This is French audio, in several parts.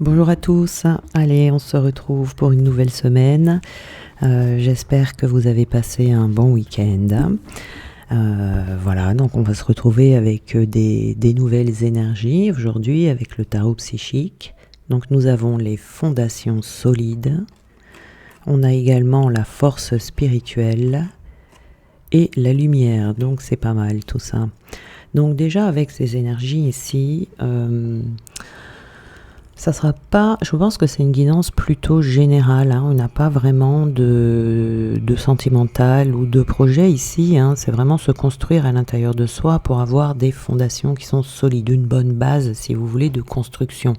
Bonjour à tous, allez on se retrouve pour une nouvelle semaine. J'espère que vous avez passé un bon week-end. Voilà, donc on va se retrouver avec des nouvelles énergies aujourd'hui avec le tarot psychique. Donc nous avons les fondations solides, on a également la force spirituelle et la lumière, donc c'est pas mal tout ça. Donc déjà avec ces énergies ici, ça sera pas, je pense que c'est une guidance plutôt générale, hein. On n'a pas vraiment de sentimental ou de projet ici, hein. C'est vraiment se construire à l'intérieur de soi pour avoir des fondations qui sont solides, une bonne base, si vous voulez, de construction.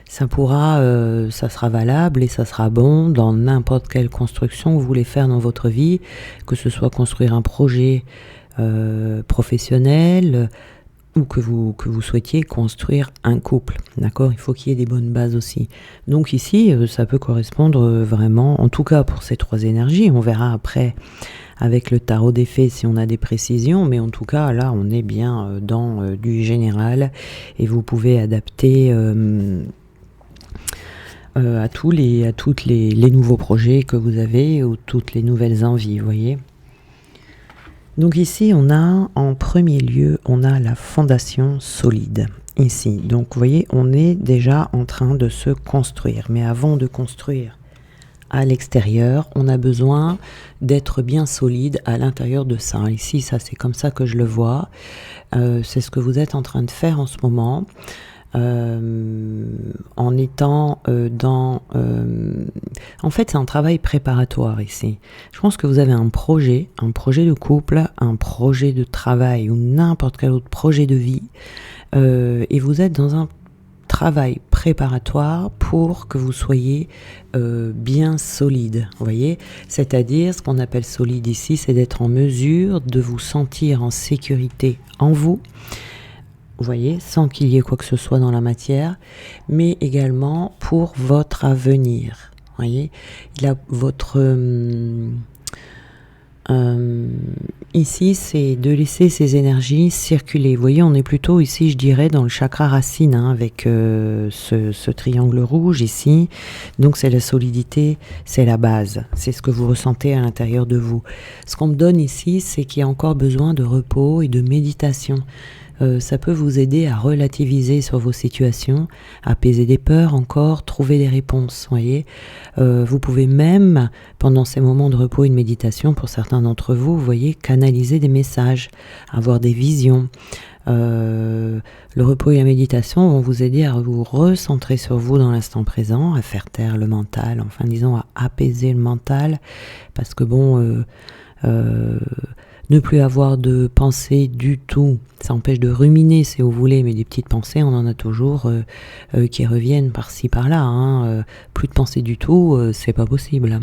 Ça sera valable et ça sera bon dans n'importe quelle construction que vous voulez faire dans votre vie, que ce soit construire un projet professionnel, ou que vous souhaitiez construire un couple, d'accord ? Il faut qu'il y ait des bonnes bases aussi. Donc ici, ça peut correspondre vraiment, en tout cas pour ces trois énergies, on verra après avec le tarot des fées si on a des précisions, mais en tout cas là on est bien dans du général et vous pouvez adapter à tous les nouveaux projets que vous avez ou toutes les nouvelles envies, vous voyez ? Donc ici, on a en premier lieu, on a la fondation solide. Ici, donc vous voyez, on est déjà en train de se construire. Mais avant de construire à l'extérieur, on a besoin d'être bien solide à l'intérieur de ça. Ici, ça c'est comme ça que je le vois. C'est ce que vous êtes en train de faire en ce moment. En étant en fait c'est un travail préparatoire ici. Je pense que vous avez un projet de couple, un projet de travail ou n'importe quel autre projet de vie et vous êtes dans un travail préparatoire pour que vous soyez bien solide, vous voyez, c'est-à-dire ce qu'on appelle solide ici, c'est d'être en mesure de vous sentir en sécurité en vous. Vous voyez, sans qu'il y ait quoi que ce soit dans la matière, mais également pour votre avenir. Vous voyez, ici, c'est de laisser ces énergies circuler. Vous voyez, on est plutôt ici, je dirais, dans le chakra racine, hein, avec ce triangle rouge ici. Donc, c'est la solidité, c'est la base. C'est ce que vous ressentez à l'intérieur de vous. Ce qu'on me donne ici, c'est qu'il y a encore besoin de repos et de méditation. Ça peut vous aider à relativiser sur vos situations, apaiser des peurs encore, trouver des réponses, voyez. Vous pouvez même, pendant ces moments de repos et de méditation, pour certains d'entre vous, vous voyez, canaliser des messages, avoir des visions. Le repos et la méditation vont vous aider à vous recentrer sur vous dans l'instant présent, à faire taire le mental, enfin disons à apaiser le mental, parce que bon... ne plus avoir de pensées du tout, ça empêche de ruminer si vous voulez, mais des petites pensées, on en a toujours qui reviennent par-ci par-là, hein. Plus de pensées du tout, c'est pas possible.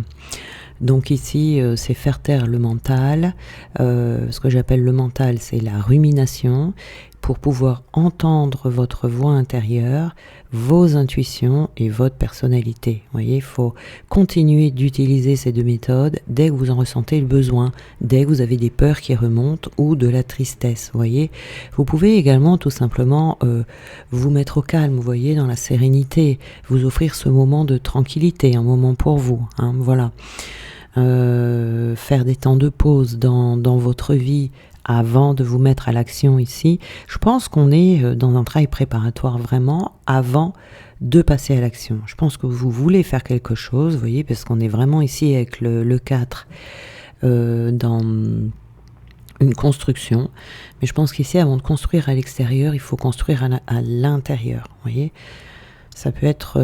Donc ici, c'est faire taire le mental. Ce que j'appelle le mental, c'est la rumination, pour pouvoir entendre votre voix intérieure, vos intuitions et votre personnalité. Vous voyez, il faut continuer d'utiliser ces deux méthodes dès que vous en ressentez le besoin, dès que vous avez des peurs qui remontent ou de la tristesse. Vous voyez, vous pouvez également tout simplement vous mettre au calme, vous voyez, dans la sérénité, vous offrir ce moment de tranquillité, un moment pour vous, hein, voilà. Faire des temps de pause dans votre vie avant de vous mettre à l'action ici. Je pense qu'on est dans un travail préparatoire vraiment avant de passer à l'action. Je pense que vous voulez faire quelque chose, vous voyez, parce qu'on est vraiment ici avec le 4 dans une construction. Mais je pense qu'ici, avant de construire à l'extérieur, il faut construire à l'intérieur, vous voyez. Ça peut être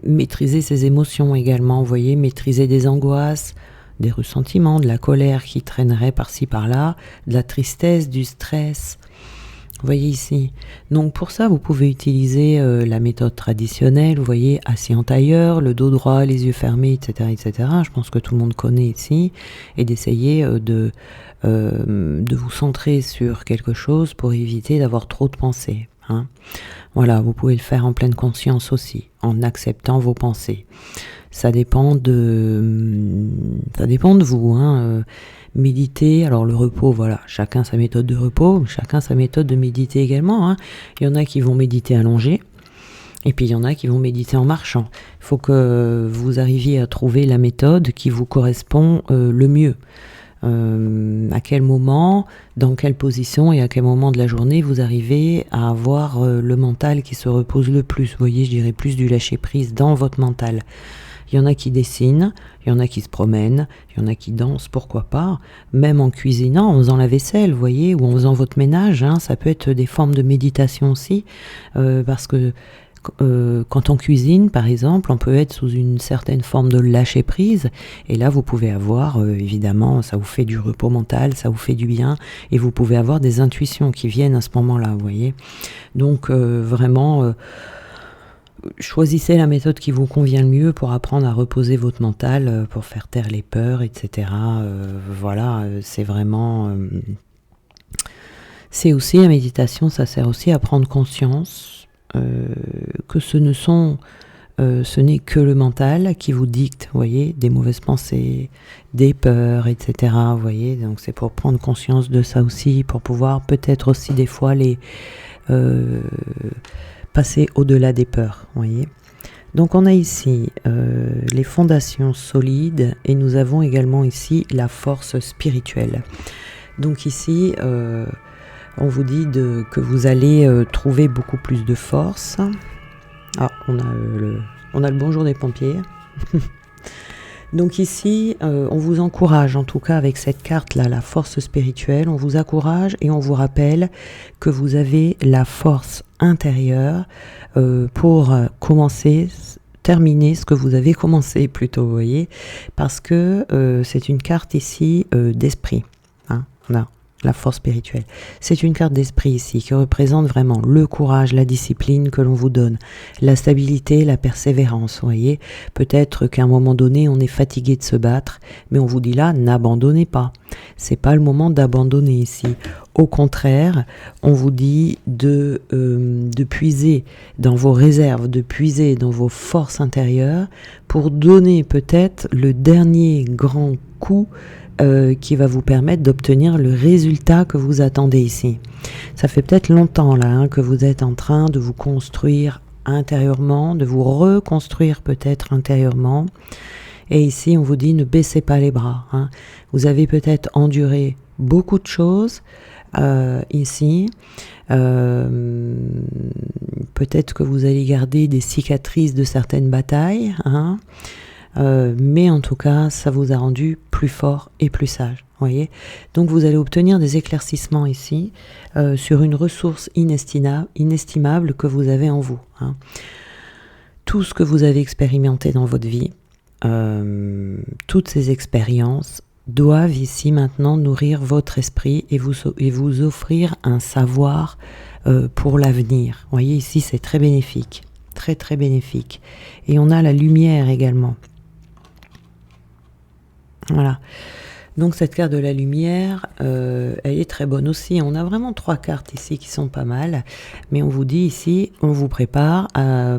maîtriser ses émotions également, vous voyez, maîtriser des angoisses, des ressentiments, de la colère qui traînerait par-ci par-là, de la tristesse, du stress. Vous voyez ici. Donc pour ça, vous pouvez utiliser la méthode traditionnelle, vous voyez, assis en tailleur, le dos droit, les yeux fermés, etc., etc. Je pense que tout le monde connaît ici, et d'essayer de vous centrer sur quelque chose pour éviter d'avoir trop de pensées, hein. Voilà, vous pouvez le faire en pleine conscience aussi, en acceptant vos pensées. Ça dépend de vous, hein. Méditer, alors le repos, voilà, chacun sa méthode de repos, chacun sa méthode de méditer également, hein. Il y en a qui vont méditer allongé, Et puis il y en a qui vont méditer en marchant. Il faut que vous arriviez à trouver la méthode qui vous correspond le mieux. À quel moment, dans quelle position et à quel moment de la journée vous arrivez à avoir le mental qui se repose le plus. Vous voyez, je dirais plus du lâcher-prise dans votre mental. Il y en a qui dessinent, il y en a qui se promènent, il y en a qui dansent, pourquoi pas. Même en cuisinant, en faisant la vaisselle, vous voyez, ou en faisant votre ménage, hein, ça peut être des formes de méditation aussi, parce que quand on cuisine, par exemple, on peut être sous une certaine forme de lâcher prise, et là vous pouvez avoir, évidemment, ça vous fait du repos mental, ça vous fait du bien, et vous pouvez avoir des intuitions qui viennent à ce moment-là, vous voyez. Donc vraiment, choisissez la méthode qui vous convient le mieux pour apprendre à reposer votre mental, pour faire taire les peurs, etc. Voilà, c'est vraiment... c'est aussi, la méditation, ça sert aussi à prendre conscience que ce n'est que le mental qui vous dicte, vous voyez, des mauvaises pensées, des peurs, etc. Vous voyez, donc c'est pour prendre conscience de ça aussi, pour pouvoir peut-être aussi des fois les passer au-delà des peurs, vous voyez. Donc on a ici les fondations solides et nous avons également ici la force spirituelle. Donc ici on vous dit que vous allez trouver beaucoup plus de force. Ah, on a le bonjour des pompiers. Donc ici, on vous encourage, en tout cas avec cette carte-là, la force spirituelle, on vous encourage et on vous rappelle que vous avez la force intérieure pour terminer ce que vous avez commencé plutôt, vous voyez, parce que c'est une carte ici d'esprit. Hein, on a la force spirituelle. C'est une carte d'esprit ici qui représente vraiment le courage, la discipline que l'on vous donne, la stabilité, la persévérance, vous voyez. Peut-être qu'à un moment donné, on est fatigué de se battre, mais on vous dit là, n'abandonnez pas. C'est pas le moment d'abandonner ici. Au contraire, on vous dit de puiser dans vos réserves, de puiser dans vos forces intérieures pour donner peut-être le dernier grand coup qui va vous permettre d'obtenir le résultat que vous attendez ici. Ça fait peut-être longtemps là que vous êtes en train de vous construire intérieurement, de vous reconstruire peut-être intérieurement. Et ici, on vous dit ne baissez pas les bras. Hein. Vous avez peut-être enduré beaucoup de choses ici. Peut-être que vous allez garder des cicatrices de certaines batailles. Hein. Mais en tout cas, ça vous a rendu plus fort et plus sage, voyez. Donc vous allez obtenir des éclaircissements ici sur une ressource inestimable que vous avez en vous. Hein. Tout ce que vous avez expérimenté dans votre vie, toutes ces expériences doivent ici maintenant nourrir votre esprit et vous offrir un savoir pour l'avenir. Voyez, ici c'est très bénéfique, très très bénéfique. Et on a la lumière également. Voilà. Donc cette carte de la lumière, elle est très bonne aussi. On a vraiment 3 cartes ici qui sont pas mal, mais on vous dit ici, on vous prépare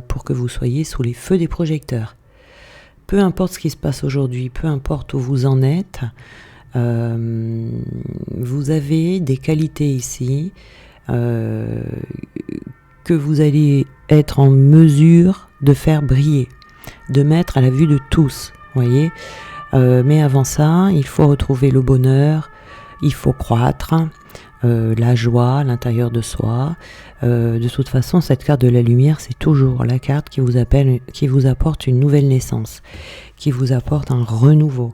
pour que vous soyez sous les feux des projecteurs. Peu importe ce qui se passe aujourd'hui, peu importe où vous en êtes, vous avez des qualités ici que vous allez être en mesure de faire briller, de mettre à la vue de tous, voyez. Mais avant ça, il faut retrouver le bonheur, il faut croître, la joie à l'intérieur de soi. De toute façon, cette carte de la lumière, c'est toujours la carte qui vous apporte une nouvelle naissance, qui vous apporte un renouveau.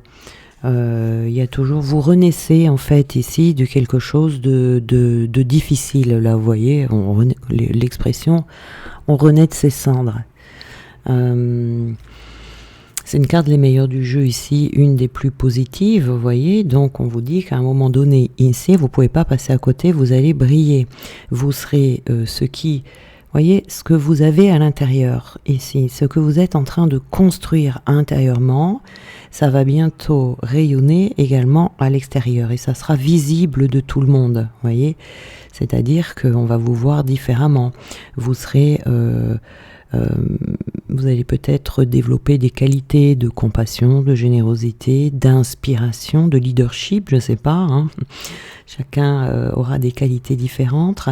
Il y a toujours, vous renaissez en fait ici de quelque chose de difficile. Là, vous voyez, l'expression, on renaît de ses cendres. C'est une carte les meilleures du jeu ici, une des plus positives, vous voyez. Donc on vous dit qu'à un moment donné ici, vous ne pouvez pas passer à côté, vous allez briller. Vous serez voyez, ce que vous avez à l'intérieur ici, ce que vous êtes en train de construire intérieurement, ça va bientôt rayonner également à l'extérieur et ça sera visible de tout le monde, voyez. C'est-à-dire qu'on va vous voir différemment. Vous vous allez peut-être développer des qualités de compassion, de générosité, d'inspiration, de leadership, je ne sais pas, hein. Chacun aura des qualités différentes,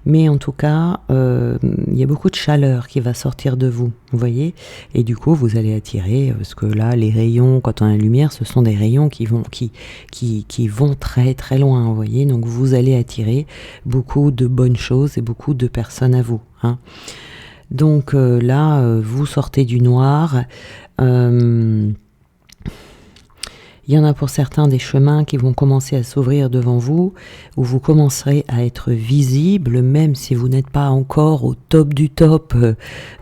mais en tout cas, il y a beaucoup de chaleur qui va sortir de vous, vous voyez, et du coup, vous allez attirer, parce que là, les rayons, quand on a la lumière, ce sont des rayons qui vont très très loin, vous voyez, donc vous allez attirer beaucoup de bonnes choses et beaucoup de personnes à vous, hein. Donc là, vous sortez du noir. Il y en a pour certains des chemins qui vont commencer à s'ouvrir devant vous, où vous commencerez à être visible, même si vous n'êtes pas encore au top du top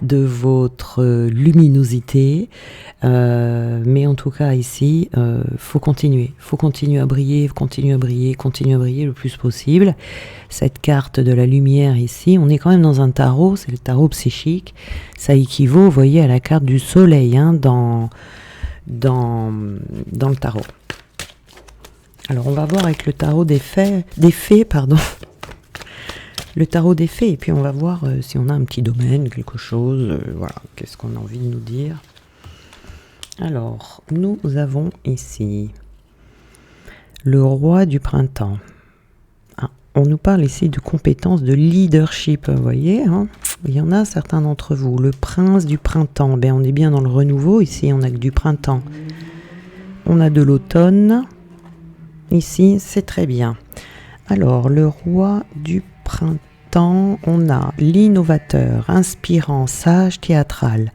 de votre luminosité. Mais en tout cas ici, faut continuer à briller, continuer à briller le plus possible. Cette carte de la lumière ici, on est quand même dans un tarot, c'est le tarot psychique. Ça équivaut, vous voyez, à la carte du soleil, hein, dans le tarot. Alors on va voir avec le tarot des fées, le tarot des fées, et puis on va voir si on a un petit domaine, quelque chose, voilà, qu'est-ce qu'on a envie de nous dire. Alors, nous avons ici le roi du printemps. Ah, on nous parle ici de compétences de leadership, vous voyez, hein. Il y en a certains d'entre vous. Le prince du printemps, ben on est bien dans le renouveau, ici on a que du printemps. On a de l'automne, ici c'est très bien. Alors, le roi du printemps, on a l'innovateur, inspirant, sage, théâtral.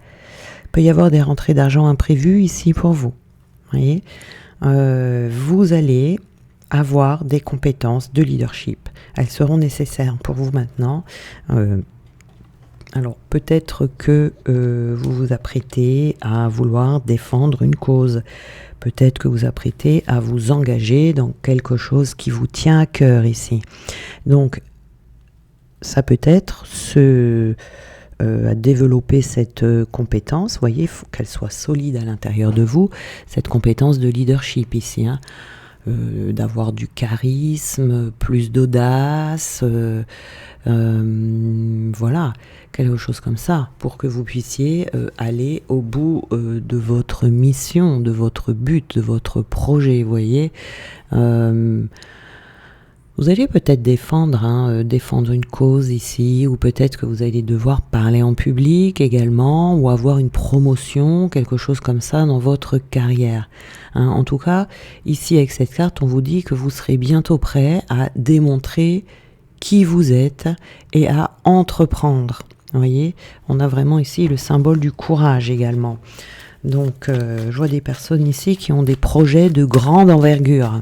Il peut y avoir des rentrées d'argent imprévues ici pour vous. Vous voyez, vous allez avoir des compétences de leadership. Elles seront nécessaires pour vous maintenant. Alors peut-être que vous vous apprêtez à vouloir défendre une cause. Peut-être que vous vous apprêtez à vous engager dans quelque chose qui vous tient à cœur ici. Donc ça peut être à développer cette compétence. Vous voyez, il faut qu'elle soit solide à l'intérieur de vous, cette compétence de leadership ici, hein. D'avoir du charisme, plus d'audace, voilà, quelque chose comme ça, pour que vous puissiez aller au bout de votre mission, de votre but, de votre projet, vous voyez. Vous allez peut-être défendre une cause ici, ou peut-être que vous allez devoir parler en public également, ou avoir une promotion, quelque chose comme ça dans votre carrière. Hein, en tout cas, ici avec cette carte, on vous dit que vous serez bientôt prêt à démontrer qui vous êtes et à entreprendre. Vous voyez, on a vraiment ici le symbole du courage également. Donc, je vois des personnes ici qui ont des projets de grande envergure.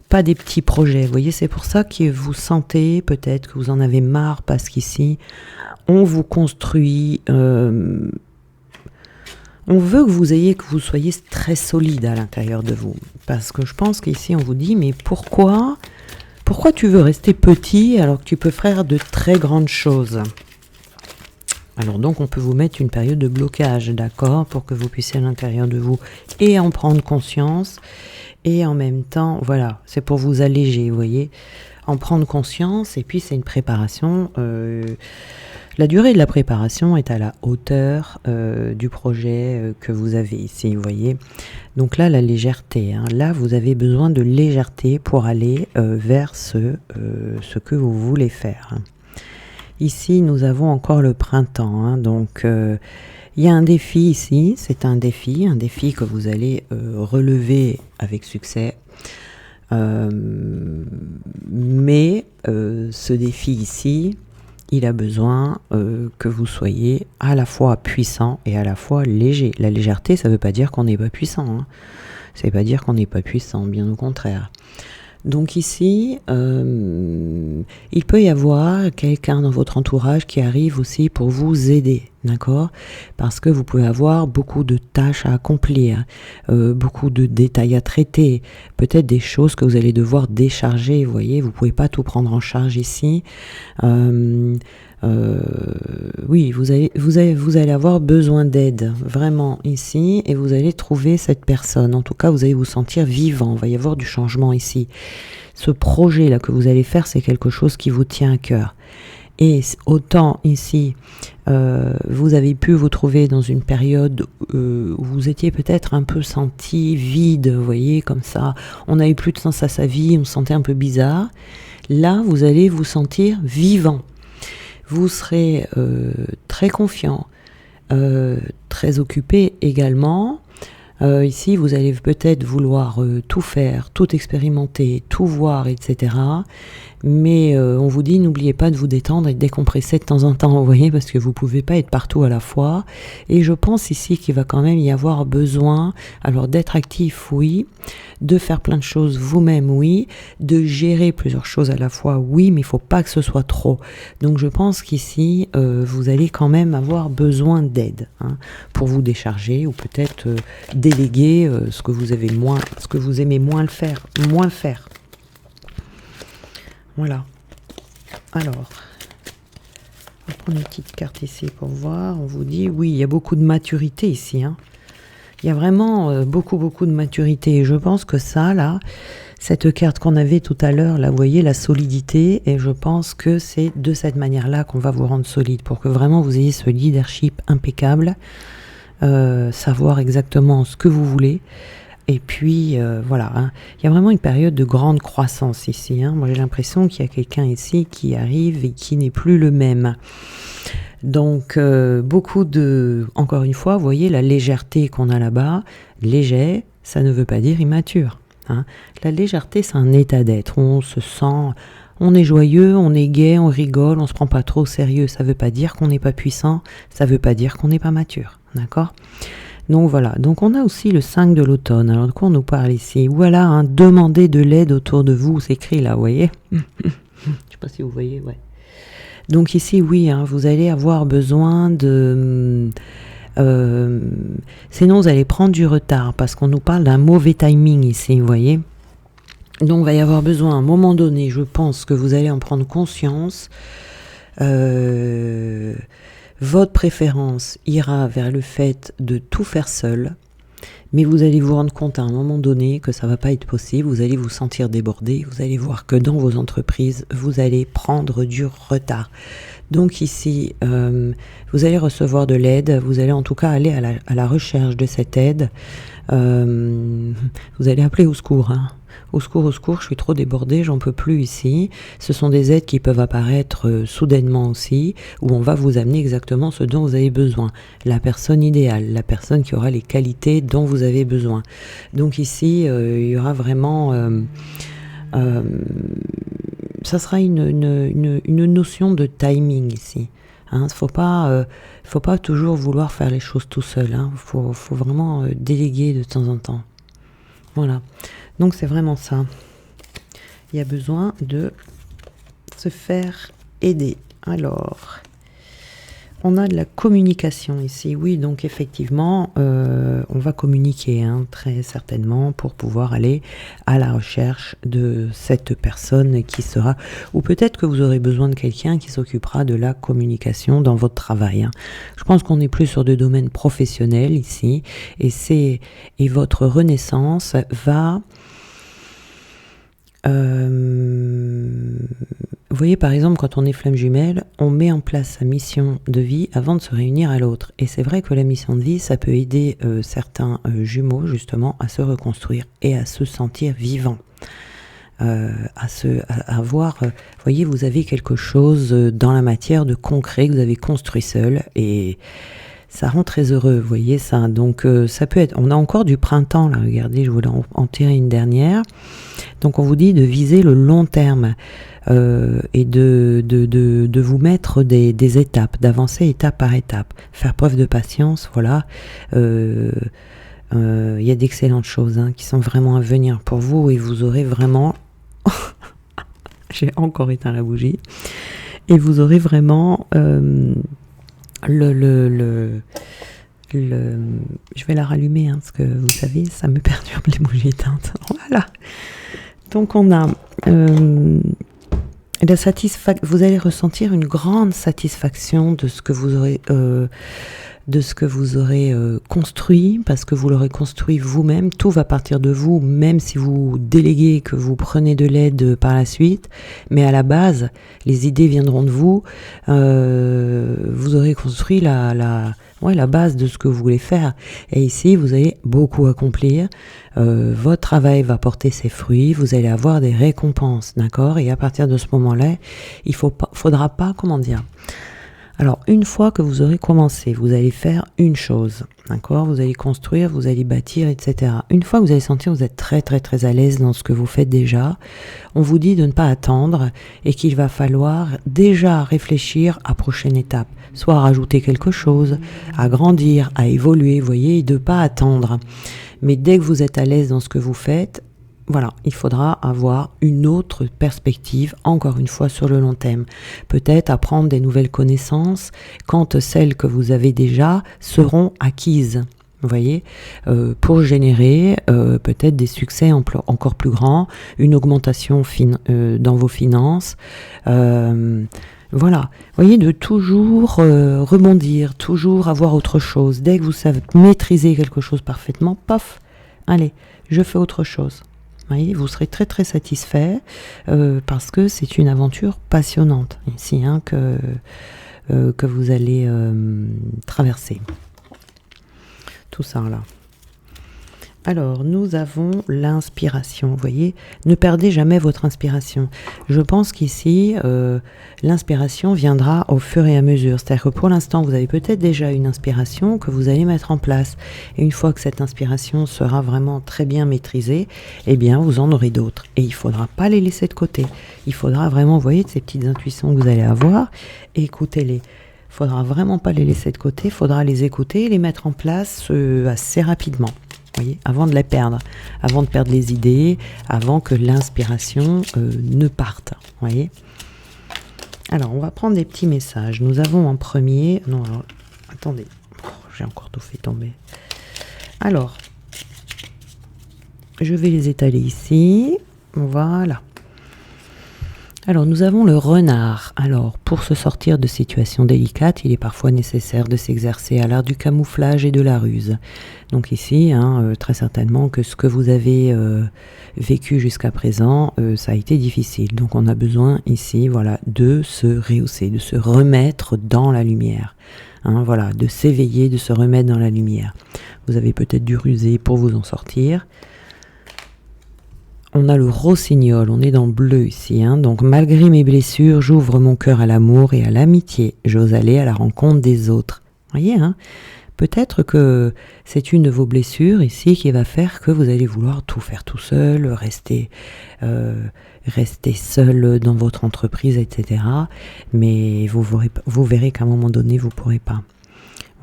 Pas des petits projets, vous voyez, c'est pour ça que vous sentez peut-être que vous en avez marre, parce qu'ici, on vous construit, on veut que vous soyez très solide à l'intérieur de vous, parce que je pense qu'ici, on vous dit, mais pourquoi tu veux rester petit alors que tu peux faire de très grandes choses? Alors donc, on peut vous mettre une période de blocage, d'accord, pour que vous puissiez à l'intérieur de vous et en prendre conscience. Et en même temps, voilà, c'est pour vous alléger, vous voyez, en prendre conscience. Et puis c'est une préparation. La durée de la préparation est à la hauteur du projet que vous avez ici, vous voyez. Donc là, la légèreté. Hein, là, vous avez besoin de légèreté pour aller vers ce que vous voulez faire. Ici, nous avons encore le printemps. Hein, donc il y a un défi ici, c'est un défi que vous allez relever avec succès. Mais ce défi ici, il a besoin que vous soyez à la fois puissant et à la fois léger. La légèreté, ça ne veut pas dire qu'on n'est pas puissant. Hein. Ça ne veut pas dire qu'on n'est pas puissant, bien au contraire. Donc ici, il peut y avoir quelqu'un dans votre entourage qui arrive aussi pour vous aider, d'accord? Parce que vous pouvez avoir beaucoup de tâches à accomplir, beaucoup de détails à traiter, peut-être des choses que vous allez devoir décharger, vous voyez, vous pouvez pas tout prendre en charge ici. Oui, vous allez avoir besoin d'aide, vraiment ici, et vous allez trouver cette personne. En tout cas, vous allez vous sentir vivant, il va y avoir du changement ici. Ce projet-là que vous allez faire, c'est quelque chose qui vous tient à cœur. Et autant ici, vous avez pu vous trouver dans une période où vous étiez peut-être un peu senti vide, vous voyez, comme ça, on n'avait plus de sens à sa vie, on se sentait un peu bizarre. Là, vous allez vous sentir vivant. Vous serez très confiant, très occupé également. Ici, vous allez peut-être vouloir tout faire, tout expérimenter, tout voir, etc. Mais on vous dit, n'oubliez pas de vous détendre et de décompresser de temps en temps, vous voyez, parce que vous pouvez pas être partout à la fois. Et je pense ici qu'il va quand même y avoir besoin, alors d'être actif, oui, de faire plein de choses vous-même, oui, de gérer plusieurs choses à la fois, oui, mais il faut pas que ce soit trop. Donc je pense qu'ici, vous allez quand même avoir besoin d'aide, hein, pour vous décharger, ou peut-être déléguer ce que vous aimez moins faire. Voilà. Alors, on va prendre une petite carte ici pour voir. On vous dit, oui, il y a beaucoup de maturité ici, hein. Il y a vraiment beaucoup de maturité. Et je pense que ça, là, cette carte qu'on avait tout à l'heure, là, vous voyez, la solidité. Et je pense que c'est de cette manière-là qu'on va vous rendre solide, pour que vraiment vous ayez ce leadership impeccable, savoir exactement ce que vous voulez. Et puis, voilà, hein. Il y a vraiment une période de grande croissance ici, hein. Moi, j'ai l'impression qu'il y a quelqu'un ici qui arrive et qui n'est plus le même. Donc, encore une fois, vous voyez la légèreté qu'on a là-bas. Léger, ça ne veut pas dire immature, hein. La légèreté, c'est un état d'être. On se sent, on est joyeux, on est gai, on rigole, on se prend pas trop au sérieux. Ça veut pas dire qu'on n'est pas puissant, ça veut pas dire qu'on n'est pas mature, d'accord ? Donc voilà, donc on a aussi le 5 de l'automne. Alors de quoi on nous parle ici? Voilà, hein, demandez de l'aide autour de vous, c'est écrit là, vous voyez. Je sais pas si vous voyez, ouais. Donc ici, oui, hein, vous allez avoir besoin de... sinon, vous allez prendre du retard, parce qu'on nous parle d'un mauvais timing ici, vous voyez. Donc il va y avoir besoin, à un moment donné, je pense que vous allez en prendre conscience. Votre préférence ira vers le fait de tout faire seul, mais vous allez vous rendre compte à un moment donné que ça va pas être possible, vous allez vous sentir débordé, vous allez voir que dans vos entreprises, vous allez prendre du retard. Donc ici, vous allez recevoir de l'aide, vous allez en tout cas aller à la recherche de cette aide, vous allez appeler au secours, hein. Au secours, je suis trop débordée, j'en peux plus ici. Ce sont des aides qui peuvent apparaître soudainement aussi, où on va vous amener exactement ce dont vous avez besoin. La personne idéale, la personne qui aura les qualités dont vous avez besoin. Donc ici, il y aura vraiment... ça sera une notion de timing ici. Hein, faut pas toujours vouloir faire les choses tout seul. Hein. Faut vraiment déléguer de temps en temps. Voilà. Donc c'est vraiment ça. Il y a besoin de se faire aider. Alors, on a de la communication ici. Oui, donc effectivement, on va communiquer, hein, très certainement, pour pouvoir aller à la recherche de cette personne qui sera... Ou peut-être que vous aurez besoin de quelqu'un qui s'occupera de la communication dans votre travail, hein. Je pense qu'on est plus sur des domaines professionnels ici. Et votre renaissance va... vous voyez, par exemple, quand on est flamme jumelle, on met en place sa mission de vie avant de se réunir à l'autre. Et c'est vrai que la mission de vie, ça peut aider certains jumeaux, justement, à se reconstruire et à se sentir vivants. À voir, vous voyez, vous avez quelque chose dans la matière de concret que vous avez construit seul et ça rend très heureux, vous voyez ça. Donc ça peut être, on a encore du printemps là, regardez, je voulais en tirer une dernière. Donc on vous dit de viser le long terme et de vous mettre des étapes, d'avancer étape par étape, faire preuve de patience, voilà. Il y a d'excellentes choses, hein, qui sont vraiment à venir pour vous et vous aurez vraiment... J'ai encore éteint la bougie. Et vous aurez vraiment... je vais la rallumer, hein, parce que vous savez, ça me perturbe les bougies éteintes. Voilà. Donc on a vous allez ressentir une grande satisfaction de ce que vous aurez de ce que vous aurez construit, parce que vous l'aurez construit vous-même. Tout va partir de vous, même si vous déléguez, que vous prenez de l'aide par la suite. Mais à la base, les idées viendront de vous. Vous aurez construit la base de ce que vous voulez faire. Et ici, vous allez beaucoup accomplir. Votre travail va porter ses fruits. Vous allez avoir des récompenses, d'accord ? Et à partir de ce moment-là, faudra pas, alors, une fois que vous aurez commencé, vous allez faire une chose, d'accord ? Vous allez construire, vous allez bâtir, etc. Une fois que vous allez sentir que vous êtes très très très à l'aise dans ce que vous faites déjà, on vous dit de ne pas attendre et qu'il va falloir déjà réfléchir à prochaine étape. Soit à rajouter quelque chose, à grandir, à évoluer, vous voyez, et de ne pas attendre. Mais dès que vous êtes à l'aise dans ce que vous faites, voilà, il faudra avoir une autre perspective, encore une fois sur le long terme. Peut-être apprendre des nouvelles connaissances quand celles que vous avez déjà seront acquises. Vous voyez, pour générer peut-être des succès encore plus grands, une augmentation dans vos finances. Voilà, vous voyez, de toujours rebondir, toujours avoir autre chose. Dès que vous savez maîtriser quelque chose parfaitement, paf, allez, je fais autre chose. Vous voyez, vous serez très très satisfait parce que c'est une aventure passionnante ici que vous allez traverser. Tout ça là. Alors, nous avons l'inspiration, vous voyez, ne perdez jamais votre inspiration. Je pense qu'ici, l'inspiration viendra au fur et à mesure. C'est-à-dire que pour l'instant, vous avez peut-être déjà une inspiration que vous allez mettre en place. Et une fois que cette inspiration sera vraiment très bien maîtrisée, eh bien, vous en aurez d'autres. Et il ne faudra pas les laisser de côté. Il faudra vraiment, vous voyez, ces petites intuitions que vous allez avoir, écoutez-les. Il ne faudra vraiment pas les laisser de côté, il faudra les écouter et les mettre en place assez rapidement. Voyez, avant de les perdre, avant de perdre les idées, avant que l'inspiration ne parte. Voyez. Alors, on va prendre des petits messages. Nous avons en premier... Non, alors, attendez. J'ai encore tout fait tomber. Alors, je vais les étaler ici. Voilà. Alors, nous avons le renard. Alors, pour se sortir de situations délicates, il est parfois nécessaire de s'exercer à l'art du camouflage et de la ruse. Donc ici, très certainement que ce que vous avez vécu jusqu'à présent, ça a été difficile. Donc on a besoin ici, voilà, de se rehausser, de se remettre dans la lumière. Voilà, de s'éveiller, de se remettre dans la lumière. Vous avez peut-être dû ruser pour vous en sortir. On a le rossignol, on est dans le bleu ici. Donc malgré mes blessures, j'ouvre mon cœur à l'amour et à l'amitié. J'ose aller à la rencontre des autres. Voyez, peut-être que c'est une de vos blessures ici qui va faire que vous allez vouloir tout faire tout seul, rester seul dans votre entreprise, etc. Mais vous verrez qu'à un moment donné, vous ne pourrez pas.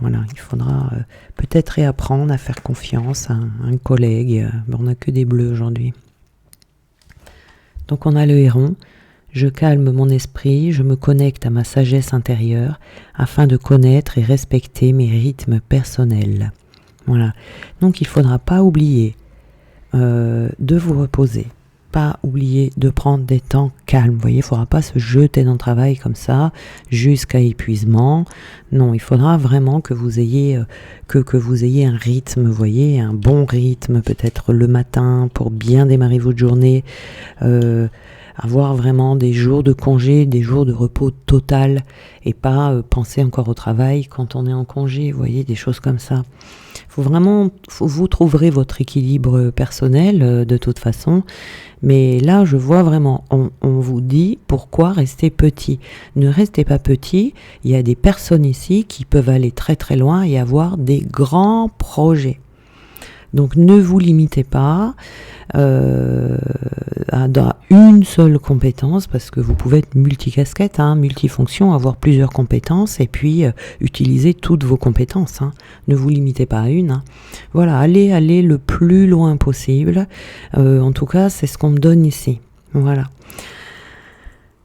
Voilà, il faudra peut-être réapprendre à faire confiance à un collègue. On n'a que des bleus aujourd'hui. Donc on a le héron. Je calme mon esprit, je me connecte à ma sagesse intérieure afin de connaître et respecter mes rythmes personnels. Voilà. Donc il ne faudra pas oublier de vous reposer, pas oublier de prendre des temps calmes. Vous voyez, il ne faudra pas se jeter dans le travail comme ça jusqu'à épuisement. Non, il faudra vraiment que vous ayez un rythme, vous voyez, un bon rythme, peut-être le matin pour bien démarrer votre journée. Avoir vraiment des jours de congé, des jours de repos total et pas penser encore au travail quand on est en congé, vous voyez, des choses comme ça. Vous trouverez votre équilibre personnel de toute façon, mais là je vois vraiment, on vous dit pourquoi rester petit. Ne restez pas petit, il y a des personnes ici qui peuvent aller très très loin et avoir des grands projets. Donc ne vous limitez pas à une seule compétence, parce que vous pouvez être multicasquette, multifonction, avoir plusieurs compétences et puis utiliser toutes vos compétences. Ne vous limitez pas à une. Voilà, allez le plus loin possible. En tout cas, c'est ce qu'on me donne ici. Voilà.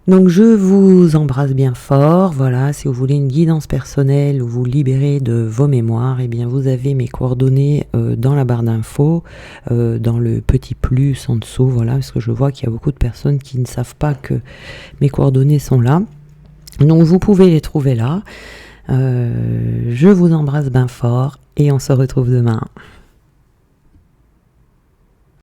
Donc je vous embrasse bien fort, voilà, si vous voulez une guidance personnelle ou vous libérer de vos mémoires, eh bien vous avez mes coordonnées dans la barre d'infos, dans le petit plus en dessous, voilà, parce que je vois qu'il y a beaucoup de personnes qui ne savent pas que mes coordonnées sont là. Donc vous pouvez les trouver là. Je vous embrasse bien fort et on se retrouve demain.